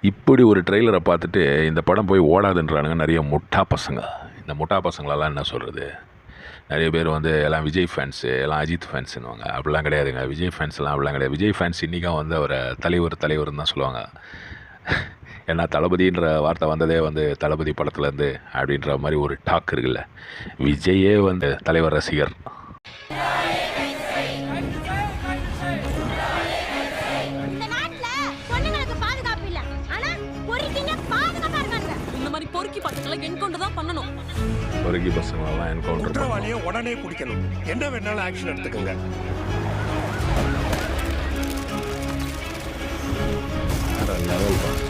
இப்படி ஒரு ட்ரெய்லரை பார்த்துட்டு இந்த படம் போய் ஓடாதுன்றானுங்க நிறைய முட்டா பசங்க. இந்த முட்டா பசங்களெல்லாம் என்ன சொல்கிறது, நிறைய பேர் வந்து எல்லாம் விஜய் ஃபேன்ஸு, எல்லாம் அஜித் ஃபேன்ஸுன்னுவாங்க. அப்படிலாம் கிடையாதுங்க. விஜய் ஃபேன்ஸ்லாம் அப்படிலாம் கிடையாது. விஜய் ஃபேன்ஸ் இன்றைக்கும் வந்து அவரை தலைவர்னு தான் சொல்லுவாங்க. ஏன்னா தளபதின்ற வார்த்தை வந்ததே வந்து தளபதி படத்துலேருந்து அப்படின்ற மாதிரி ஒரு டாக் இருக்குல்ல. விஜயே வந்து தலைவர் ரசிகர். பொறுக்கி பசங்களெல்லாம் என்கவுண்டர் குற்றவாளியை உடனே பிடிக்கணும். என்ன வேணாலும் ஆக்ஷன் எடுத்துக்கோங்க.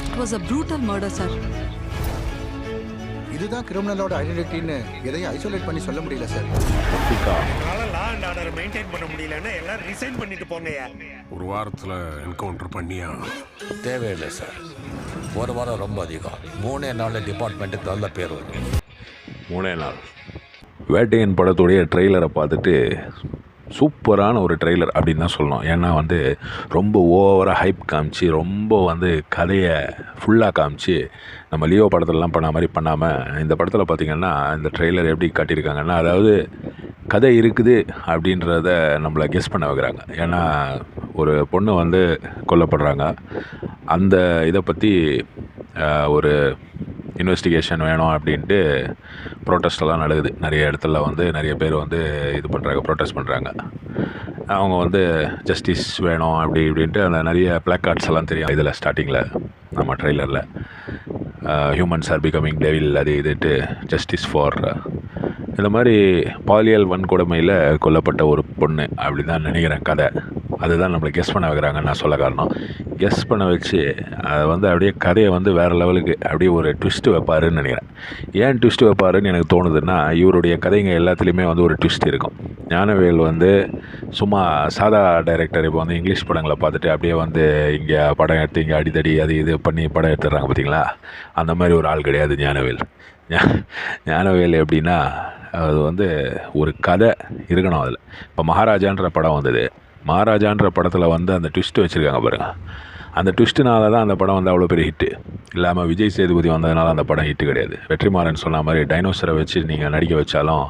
It was a brutal murder, sir. இதுதான் கிரிமினலோட ஐடென்டிட்டின்னு எதையும் ஐசோலேட் பண்ணி சொல்ல முடியல சார். அதனால லா அண்ட் ஆர்டர் மெயின்டைன் பண்ண முடியலன்னா எல்லாரும் ரிசைன் பண்ணிட்டு போங்கயா. ஒரு வாரத்தில் என்கவுண்டர் பண்ணியா? தேவையில்லை சார். ஒரு வாரம் ரொம்ப அதிகம். 3 நாளில் டிபார்ட்மெண்ட்டுக்கு நல்ல பேர் வரும். 3 நாள். வேட்டையன் படத்துடைய ட்ரெய்லரை பார்த்துட்டு சூப்பரான ஒரு ட்ரெய்லர் அப்படின்னு தான் சொல்லணும். ஏன்னா வந்து ரொம்ப ஓவராக ஹைப் காமிச்சு, ரொம்ப வந்து கதையை ஃபுல்லாக காமிச்சு, நம்ம லியோ படத்துலலாம் பண்ண மாதிரி பண்ணாமல் இந்த படத்தில் பார்த்திங்கன்னா இந்த ட்ரெய்லர் எப்படி காட்டியிருக்காங்கன்னா, அதாவது கதை இருக்குது அப்படின்றத நம்மளை கெஸ் பண்ண வைக்கிறாங்க. ஏன்னா ஒரு பொண்ணு வந்து கொல்லப்படுறாங்க. அந்த இதை பற்றி ஒரு இன்வெஸ்டிகேஷன் வேணும் அப்படின்ட்டு ப்ரோட்டஸ்டெல்லாம் நடக்குது. நிறைய இடத்துல வந்து நிறைய பேர் வந்து இது பண்ணுறாங்க, ப்ரோட்டஸ்ட் பண்ணுறாங்க. அவங்க வந்து ஜஸ்டிஸ் வேணும் அப்படி இப்படின்ட்டு அந்த நிறைய பிளாக்கார்ட்ஸ் எல்லாம் தெரியும். இதில் ஸ்டார்டிங்கில் நம்ம ட்ரெய்லரில் ஹியூமன்ஸ் ஆர் பிகமிங் டெவில் அது இதுட்டு ஜஸ்டிஸ் ஃபார் இந்த மாதிரி பாலியல் வன்கொடுமையில் கொல்லப்பட்ட ஒரு பொண்ணு அப்படி தான் நினைக்கிறேன் கதை. அதுதான் நம்மளை கெஸ் பண்ண வைக்கிறாங்கன்னு நான் சொல்ல காரணம். கெஸ் பண்ண வச்சு அதை வந்து அப்படியே கதையை வந்து வேறு லெவலுக்கு அப்படியே ஒரு ட்விஸ்ட்டு வைப்பாருன்னு நினைக்கிறேன். ஏன் ட்விஸ்ட்டு வைப்பாருன்னு எனக்கு தோணுதுன்னா, இவருடைய கதைங்க எல்லாத்துலேயுமே வந்து ஒரு ட்விஸ்ட் இருக்கும். ஞானவேல் வந்து சும்மா சாதா டைரக்டர். இப்போ வந்து இங்கிலீஷ் படங்களை பார்த்துட்டு அப்படியே வந்து இங்கே படம் எடுத்து இங்கே அடித்தடி அது இது பண்ணி படம் எடுத்துடுறாங்க பார்த்தீங்களா, அந்த மாதிரி ஒரு ஆள் கிடையாது ஞானவேல். ஞானவேல் எப்படின்னா, அது வந்து ஒரு கதை இருக்கணும் அதில். இப்போ மகாராஜான்ற படம் வந்தது. மகாராஜான்ற படத்தில் வந்து அந்த ட்விஸ்ட்டு வச்சுருக்காங்க பாருங்கள். அந்த ட்விஸ்ட்டுனால தான் அந்த படம் வந்து அவ்வளோ பெரிய ஹிட்டு. இல்லாமல் விஜய் சேதுபதி வந்ததுனால அந்த படம் ஹிட்டு கிடையாது. வெற்றிமாறன் சொன்ன மாதிரி டைனோசரை வச்சு நீங்கள் நடிக்க வச்சாலும்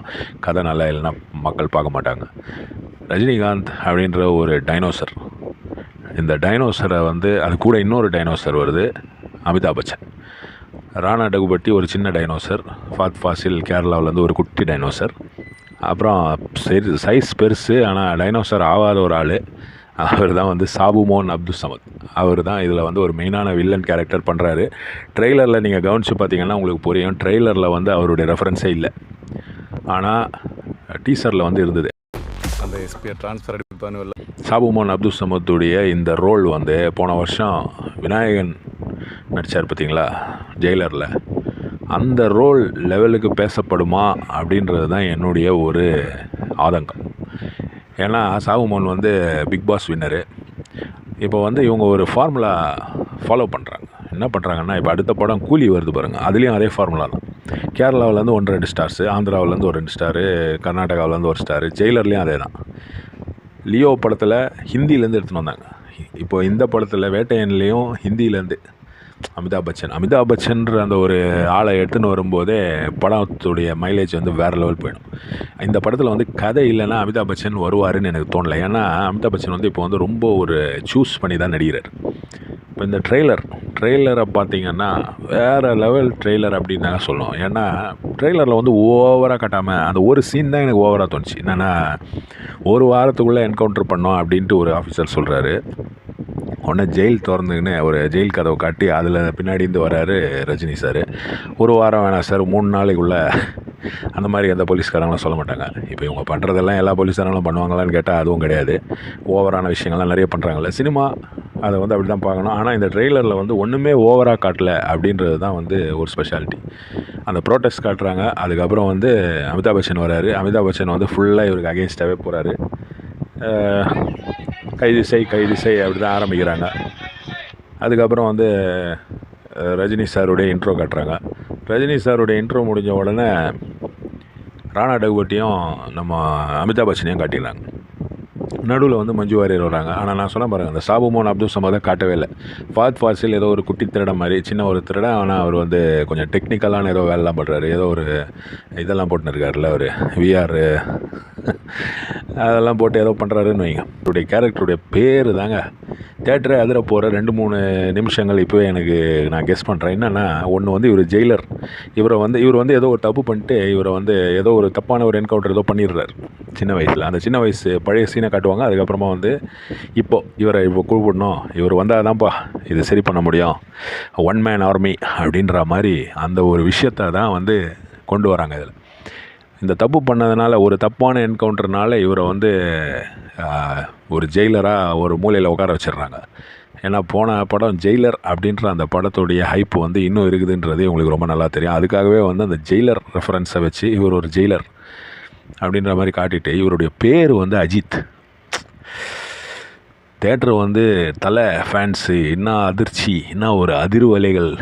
கதை நல்லா இல்லைன்னா மக்கள் பார்க்க மாட்டாங்க. ரஜினிகாந்த் அப்படின்ற ஒரு டைனோசர். இந்த டைனோசரை வந்து அது கூட இன்னொரு டைனோசர் வருது, அமிதாப் பச்சன். ராணா டகுபட்டி ஒரு சின்ன டைனோசர். ஃபாத் ஃபாசில் கேரளாவிலேருந்து ஒரு குட்டி டைனோசர். அப்புறம் சைஸ் பெருசு ஆனால் டைனோசர் ஆகாத ஒரு ஆள். அவர் தான் வந்து சாபுமோன் அப்துல் சமத். அவர் தான் இதில் வந்து ஒரு மெயினான வில்லன் கேரக்டர் பண்ணுறாரு. ட்ரெய்லரில் நீங்கள் கவனித்து பார்த்தீங்கன்னா உங்களுக்கு புரியும். ட்ரெய்லரில் வந்து அவருடைய ரெஃபரன்ஸே இல்லை, ஆனால் டீசரில் வந்து இருந்தது. அந்த எஸ்பியை ட்ரான்ஸ்ஃபர் அடிப்பானுவல்ல. சாபுமோன் அப்துல் சமத்துடைய இந்த ரோல் வந்து போன வருஷம் விநாயகன் நடித்தார் பார்த்தீங்களா ஜெயிலரில். அந்த ரோல் லெவலுக்கு பேசப்படுமா அப்படின்றது தான் என்னுடைய ஒரு ஆதங்கம். ஏன்னா சாபுமோன் வந்து பிக் பாஸ் வின்னரு. இப்போ வந்து இவங்க ஒரு ஃபார்முலா ஃபாலோ பண்ணுறாங்க. என்ன பண்ணுறாங்கன்னா, இப்போ அடுத்த படம் கூலி வருது பாருங்கள், அதுலேயும் அதே ஃபார்முலா தான். கேரளாவிலேருந்து 1-2 ஸ்டார்ஸு, ஆந்திராவிலேருந்து ஒரு 2 ஸ்டாரு, கர்நாடகாவிலேருந்து ஒரு ஸ்டாரு, ஜெயிலர்லேயும் அதே தான். லியோ படத்தில் ஹிந்திலேருந்து எடுத்துன்னு வந்தாங்க. இப்போது இந்த படத்தில் வேட்டையன்லேயும் ஹிந்திலேருந்து அமிதாப் பச்சன்ற அந்த ஒரு ஆளை எடுத்துன்னு வரும்போதே படத்துடைய மைலேஜ் வந்து வேறு லெவல் போயிடும். இந்த படத்தில் வந்து கதை இல்லைன்னா அமிதாப் பச்சன் வருவாருன்னு எனக்கு தோணலை. ஏன்னா அமிதாப் பச்சன் வந்து இப்போ வந்து ரொம்ப ஒரு சூஸ் பண்ணி தான் நடிகிறார். இப்போ இந்த ட்ரெய்லரை பார்த்திங்கன்னா வேறு லெவல் ட்ரெய்லர் அப்படின்னு நாங்கள் சொல்லுவோம். ஏன்னா ட்ரெய்லரில் வந்து ஓவராக காட்டாமல் அந்த ஒரு சீன் தான் எனக்கு ஓவராக தோணுச்சு. என்னென்னா, ஒரு வாரத்துக்குள்ளே என்கவுண்டர் பண்ணோம் அப்படின்ட்டு ஒரு ஆஃபீஸர் சொல்கிறாரு. உடனே ஜெயில் திறந்துக்கின்னு ஒரு ஜெயில் கதவை காட்டி அதில் பின்னாடி இருந்து வராரு ரஜினி சார். ஒரு வாரம் வேணாம் சார், 3 நாளைக்குள்ளே, அந்த மாதிரி எந்த போலீஸ்காரங்களும் சொல்ல மாட்டாங்க. இப்போ இவங்க பண்ணுறதெல்லாம் எல்லா போலீஸ்காரங்களும் பண்ணுவாங்களான்னு கேட்டால் அதுவும் கிடையாது. ஓவரான விஷயங்கள்லாம் நிறைய பண்ணுறாங்கல்ல சினிமா, அதை வந்து அப்படி தான் பார்க்கணும். ஆனால் இந்த ட்ரெய்லரில் வந்து ஒன்றுமே ஓவராக காட்டலை அப்படின்றது தான் வந்து ஒரு ஸ்பெஷாலிட்டி. அந்த ப்ரோட்டஸ்ட் காட்டுறாங்க. அதுக்கப்புறம் வந்து அமிதாப் பச்சன் வராரு. அமிதாப் பச்சன் வந்து ஃபுல்லாக இவருக்கு அகெயின்ஸ்டாகவே போகிறாரு. கைது செய் அப்படி தான் ஆரம்பிக்கிறாங்க. அதுக்கப்புறம் வந்து ரஜினி சாருடைய இன்ட்ரோ காட்டுறாங்க. ரஜினி சாருடைய இன்ட்ரோ முடிஞ்ச உடனே ராணா டகுபட்டியும் நம்ம அமிதாப் பச்சனையும் காட்டிடுறாங்க. நடுவில் வந்து மஞ்சு வாரியர் வராங்க. ஆனால் நான் சொன்ன பாருங்கள், அந்த சாபு மோன் அப்துல் சமாதை காட்டவே இல்லை. ஃபாத் ஃபாசில் ஏதோ ஒரு குட்டி திருட மாதிரி, சின்ன ஒரு திருட. ஆனால் அவர் வந்து கொஞ்சம் டெக்னிக்கலான ஏதோ வேலைலாம் பண்ணுறாரு. ஏதோ ஒரு இதெல்லாம் போட்டுன்னு இருக்காருல்ல, ஒரு விஆர் அதெல்லாம் போட்டு ஏதோ பண்ணுறாருன்னு வைங்க. அவருடைய கேரக்டருடைய பேர் தாங்க தேட்டரே அதிர போகிற 2-3 நிமிஷங்கள் இப்போவே எனக்கு நான் கெஸ் பண்ணுறேன். என்னென்னா, ஒன்று வந்து இவர் ஜெயிலர். இவர் வந்து ஏதோ ஒரு தப்பு பண்ணிட்டு இவரை வந்து ஏதோ ஒரு தப்பான ஒரு என்கவுண்டர் ஏதோ பண்ணிடுறாரு சின்ன வயசில். அந்த சின்ன வயசு பழைய சீனை காட்டுவாங்க. அதுக்கப்புறமா வந்து இவரை கூப்பிடணும், இவர் வந்தால் தான்ப்பா இது சரி பண்ண முடியும், ஒன் மேன் ஆர்மி அப்படின்ற மாதிரி அந்த ஒரு விஷயத்தை தான் வந்து கொண்டு வராங்க இதில். இந்த தப்பு பண்ணதுனால, ஒரு தப்பான என்கவுண்டர்னால இவரை வந்து ஒரு ஜெயிலராக ஒரு மூலையில் உட்கார வச்சிடுறாங்க. ஏன்னா போன படம் ஜெயிலர் அப்படின்ற அந்த படத்துடைய ஹைப் வந்து இன்னும் இருக்குதுன்றது உங்களுக்கு ரொம்ப நல்லா தெரியும். அதுக்காகவே வந்து அந்த ஜெயிலர் ரெஃபரன்ஸை வச்சு இவர் ஒரு ஜெயிலர் அப்படின்ற மாதிரி காட்டிட்டு, இவருடைய பேர் வந்து அஜித். தேட்டர் வந்து தலை ஃபேன்ஸு என்ன அதிர்ச்சி, என்ன ஒரு அதிர்வலைகள்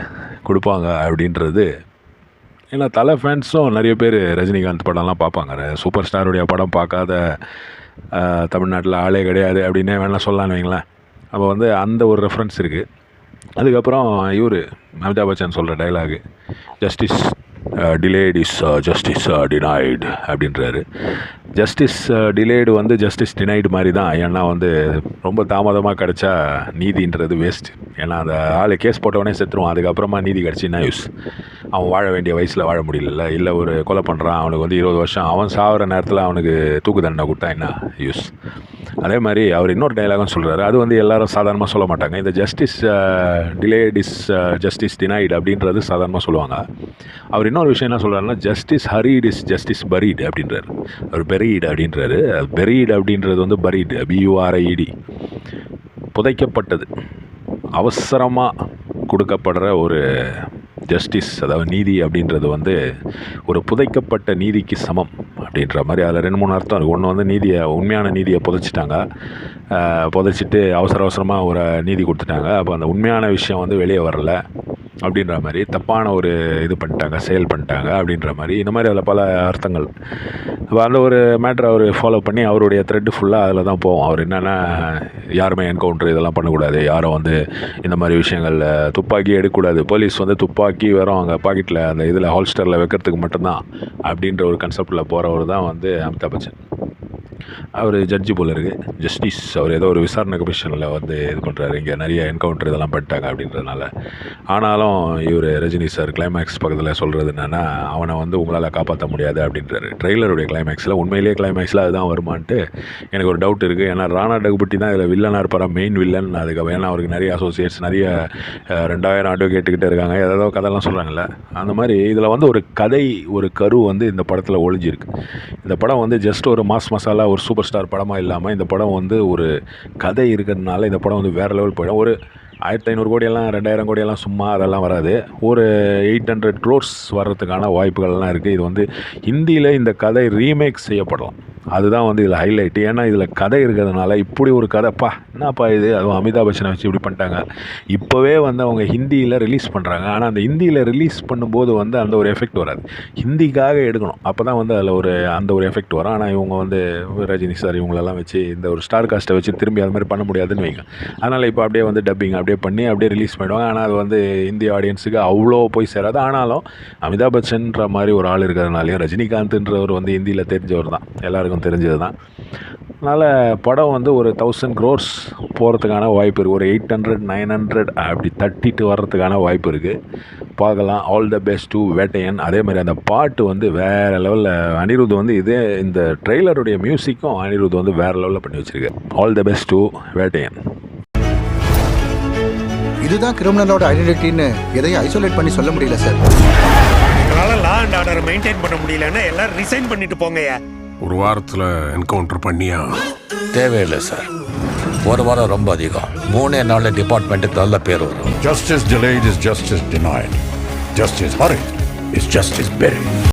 கொடுப்பாங்க அப்படின்றது. ஏன்னா தலை ஃபேன்ஸும் நிறைய பேர் ரஜினிகாந்த் படம்லாம் பார்ப்பாங்க. சூப்பர் ஸ்டாருடைய படம் பார்க்காத தமிழ்நாட்டில் ஆளே கிடையாது அப்படின்னே வேணால் சொல்லலான்னு வைங்களேன். அப்போ வந்து அந்த ஒரு ரெஃபரன்ஸ் இருக்குது. அதுக்கப்புறம் இவர் அமிதாப் பச்சன் சொல்கிற dialogue, justice delayed is justice denied அப்படின்றாரு. ஜஸ்டிஸ் டிலேடு வந்து ஜஸ்டிஸ் டினைடு மாதிரி தான். ஏன்னா வந்து ரொம்ப தாமதமாக கிடச்சா நீதின்றது வேஸ்ட். ஏன்னா அந்த ஆள் கேஸ் போட்டவனே செத்துருவான். அதுக்கப்புறமா நீதி கிடச்சின்னா யூஸ். அவன் வாழ வேண்டிய வயசில் வாழ முடியல. இல்லை ஒரு கொலை பண்ணுறான், அவனுக்கு வந்து 20 வருஷம், அவன் சாகிற நேரத்தில் அவனுக்கு தூக்கு தண்டனை கொடுத்தா என்ன யூஸ். அதே மாதிரி அவர் இன்னொரு டைலாகும் சொல்கிறாரு. அது வந்து எல்லாரும் சாதாரணமாக சொல்ல மாட்டாங்க. இந்த justice delayed is justice denied அப்படின்றது சாதாரணமாக சொல்லுவாங்க. அவர் இன்னொரு விஷயம் என்ன சொல்கிறாருன்னா, justice hurried is justice buried அப்படின்றாரு. அவர் பெரீட் அப்படின்றாரு. பெரீட் அப்படின்றது வந்து பரீட், BURIED, புதைக்கப்பட்டது, அவசரமாக கொடுக்கப்படுற ஒரு ஜஸ்டிஸ், அதாவது நீதி அப்படின்றது வந்து ஒரு புதைக்கப்பட்ட நீதிக்கு சமம் அப்படின்ற மாதிரி. அதில் 2-3 அர்த்தம் இருக்குது. ஒன்று வந்து நீதியை, உண்மையான நீதியை புதைச்சிட்டு அவசரமாக ஒரு நீதி கொடுத்துட்டாங்க. அப்போ அந்த உண்மையான விஷயம் வந்து வெளியே வரல அப்படின்ற மாதிரி, தப்பான ஒரு இது பண்ணிட்டாங்க, செயல் பண்ணிட்டாங்க அப்படின்ற மாதிரி. இந்த மாதிரி அதில் பல அர்த்தங்கள். அப்போ அந்த ஒரு மேட்ரை அவர் ஃபாலோ பண்ணி அவருடைய த்ரெட்டு ஃபுல்லாக அதில் தான் போவோம். அவர் என்னென்னா, யாருமே என்கவுண்டர் இதெல்லாம் பண்ணக்கூடாது, யாரும் வந்து இந்த மாதிரி விஷயங்கள் துப்பாக்கி எடுக்கக்கூடாது, போலீஸ் வந்து துப்பாக்கி வெறும் அங்கே பாக்கெட்டில் அந்த இதில் ஹால்ஸ்டரில் வைக்கிறதுக்கு மட்டும்தான் அப்படின்ற ஒரு கன்செப்டில் போகிறவர் தான் வந்து அமிதாப் பச்சன். அவர் ஜட்ஜி போல் இருக்குது, ஜஸ்டிஸ். அவர் ஏதோ ஒரு விசாரணை கமிஷனில் வந்து இது பண்ணுறாரு. இங்கே நிறைய என்கவுண்டர் இதெல்லாம் பண்ணிட்டாங்க அப்படின்றதுனால. ஆனாலும் இவர் ரஜினி சார் கிளைமேக்ஸ் பக்கத்தில் சொல்கிறது என்னென்னா, அவனை வந்து உங்களால் காப்பாற்ற முடியாது அப்படின்றாரு. ட்ரெய்லருடைய கிளைமேக்ஸில் உண்மையிலேயே கிளைமேக்ஸில் அதுதான் வருமானட்டு எனக்கு ஒரு டவுட் இருக்குது. ஏன்னா ராணா டகுபட்டி தான் இதில் வில்லனாக இருப்பாரா, மெயின் வில்லன். அதுக்கு ஏன்னா அவருக்கு நிறைய அசோசியேட்ஸ், நிறைய 2000 அட்வொகேட்டுக்கிட்டே இருக்காங்க, ஏதோ கதைலாம் சொல்கிறாங்கல்ல. அந்த மாதிரி இதில் வந்து ஒரு கதை, ஒரு கரு வந்து இந்த படத்தில் ஒளிஞ்சிருக்கு. இந்த படம் வந்து ஜஸ்ட் ஒரு மாஸ் மசாலா, ஒரு சூப்பர் ஸ்டார் படமாக இல்லாமல், இந்த படம் வந்து ஒரு கதை இருக்கிறதுனால இந்த படம் வந்து வேறு லெவல் போயிடும். ஒரு 1500 கோடியெல்லாம் 2000 கோடியெல்லாம் சும்மா அதெல்லாம் வராது. ஒரு 800 crores வர்றதுக்கான வாய்ப்புகள்லாம் இருக்குது. இது வந்து ஹிந்தியில் இந்த கதை ரீமேக் செய்யப்படலாம். அதுதான் வந்து இதில் ஹைலைட்டு. ஏன்னா இதில் கதை இருக்கிறதுனால, இப்படி ஒரு கதைப்பா என்னப்பா இது, அதுவும் அமிதாப் பச்சனை வச்சு இப்படி பண்ணிட்டாங்க. இப்போவே வந்து அவங்க ஹிந்தியில் ரிலீஸ் பண்ணுறாங்க. ஆனால் அந்த ஹிந்தியில் ரிலீஸ் பண்ணும்போது வந்து அந்த ஒரு எஃபெக்ட் வராது. ஹிந்திக்காக எடுக்கணும், அப்போ தான் வந்து அதில் அந்த ஒரு எஃபெக்ட் வரும். ஆனால் இவங்க வந்து ரஜினி சார் இவங்களெல்லாம் வச்சு இந்த ஒரு ஸ்டார் காஸ்ட்டை வச்சு திரும்பி அது மாதிரி பண்ண முடியாதுன்னு வைங்க. அதனால் இப்போ அப்படியே வந்து டப்பிங் அப்படியே பண்ணி அப்படியே ரிலீஸ் பண்ணிடுவாங்க. ஆனால் அது வந்து இந்திய ஆடியன்ஸுக்கு அவ்வளோ போய் சேராது. ஆனாலும் அமிதாப் பச்சன்ற மாதிரி ஒரு ஆள் இருக்கிறதுனாலையும், ரஜினிகாந்த்ன்றவர் வந்து ஹிந்தியில் தெரிஞ்சவர் தான், எல்லாருக்கும் தெரிஞ்சது தான். அதனால் படம் வந்து ஒரு 1000 crores போகிறதுக்கான வாய்ப்பு இருக்குது. ஒரு 800 900 அப்படி தட்டிட்டு வர்றதுக்கான வாய்ப்பு இருக்குது. பார்க்கலாம். All the best to Vettaiyan. அதே மாதிரி அந்த பாட்டு வந்து வேறு லெவலில் அனிருத் வந்து இந்த ட்ரெய்லருடைய மியூசிக்கும் அனிருத் வந்து வேறு லெவலில் பண்ணி வச்சுருக்கு. All the best to Vettaiyan. இதுதான் கிரிமினலோட ஐடென்டிட்டின்னு எதையும் ஐசோலேட் பண்ணி சொல்ல முடியல சார். எங்களால் லா அண்ட் ஆர்டர் மெயின்டைன் பண்ண முடியலன்னா எல்லாரும் ரிசைன் பண்ணிட்டு போங்கயா. ஒரு வாரத்தில் என்கவுண்டர் பண்ணியா? தேவையில்லை சார். ஒரு வாரம் ரொம்ப அதிகம். 3 நாளில் டிபார்ட்மெண்ட்டுக்கு நல்ல பேர் வரும். Justice delayed is justice denied. Justice hurried is justice buried.